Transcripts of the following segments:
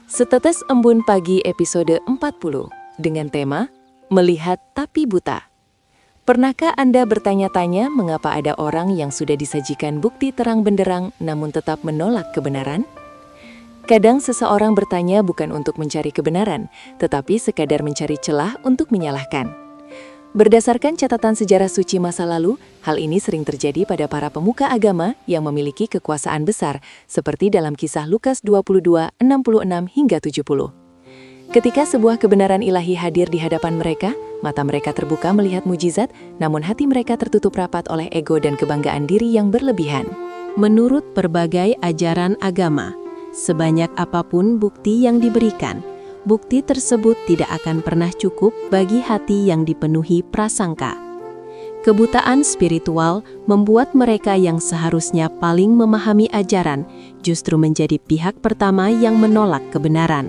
Setetes Embun Pagi episode 40 dengan tema Melihat Tapi Buta. Pernahkah Anda bertanya-tanya mengapa ada orang yang sudah disajikan bukti terang benderang namun tetap menolak kebenaran? Kadang seseorang bertanya bukan untuk mencari kebenaran, tetapi sekadar mencari celah untuk menyalahkan. Berdasarkan catatan sejarah suci masa lalu, hal ini sering terjadi pada para pemuka agama yang memiliki kekuasaan besar, seperti dalam kisah Lukas 22, 66 hingga 70. Ketika sebuah kebenaran ilahi hadir di hadapan mereka, mata mereka terbuka melihat mujizat, namun hati mereka tertutup rapat oleh ego dan kebanggaan diri yang berlebihan. Menurut berbagai ajaran agama, sebanyak apapun bukti yang diberikan, bukti tersebut tidak akan pernah cukup bagi hati yang dipenuhi prasangka. Kebutaan spiritual membuat mereka yang seharusnya paling memahami ajaran justru menjadi pihak pertama yang menolak kebenaran.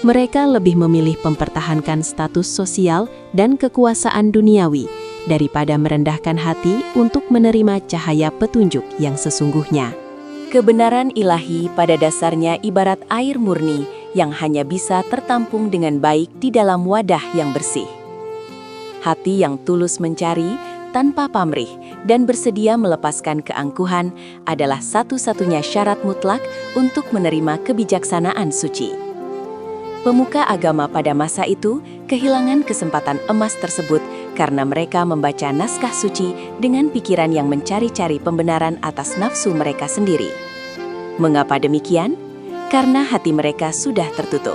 Mereka lebih memilih mempertahankan status sosial dan kekuasaan duniawi daripada merendahkan hati untuk menerima cahaya petunjuk yang sesungguhnya. Kebenaran ilahi pada dasarnya ibarat air murni yang hanya bisa tertampung dengan baik di dalam wadah yang bersih. Hati yang tulus mencari, tanpa pamrih, dan bersedia melepaskan keangkuhan adalah satu-satunya syarat mutlak untuk menerima kebijaksanaan suci. Pemuka agama pada masa itu kehilangan kesempatan emas tersebut karena mereka membaca naskah suci dengan pikiran yang mencari-cari pembenaran atas nafsu mereka sendiri. Mengapa demikian? Karena hati mereka sudah tertutup.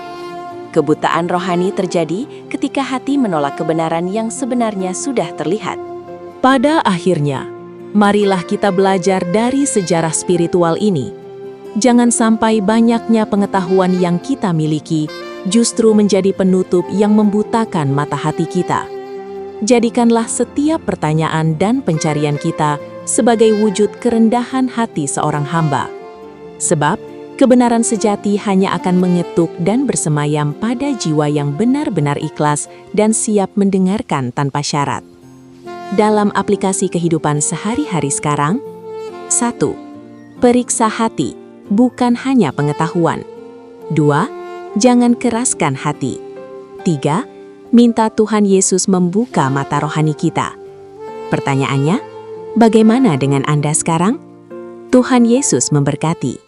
Kebutaan rohani terjadi ketika hati menolak kebenaran yang sebenarnya sudah terlihat. Pada akhirnya, marilah kita belajar dari sejarah spiritual ini. Jangan sampai banyaknya pengetahuan yang kita miliki justru menjadi penutup yang membutakan mata hati kita. Jadikanlah setiap pertanyaan dan pencarian kita sebagai wujud kerendahan hati seorang hamba. Sebab, kebenaran sejati hanya akan mengetuk dan bersemayam pada jiwa yang benar-benar ikhlas dan siap mendengarkan tanpa syarat. Dalam aplikasi kehidupan sehari-hari sekarang, 1. Periksa hati, bukan hanya pengetahuan. 2. Jangan keraskan hati. 3. Minta Tuhan Yesus membuka mata rohani kita. Pertanyaannya, bagaimana dengan Anda sekarang? Tuhan Yesus memberkati.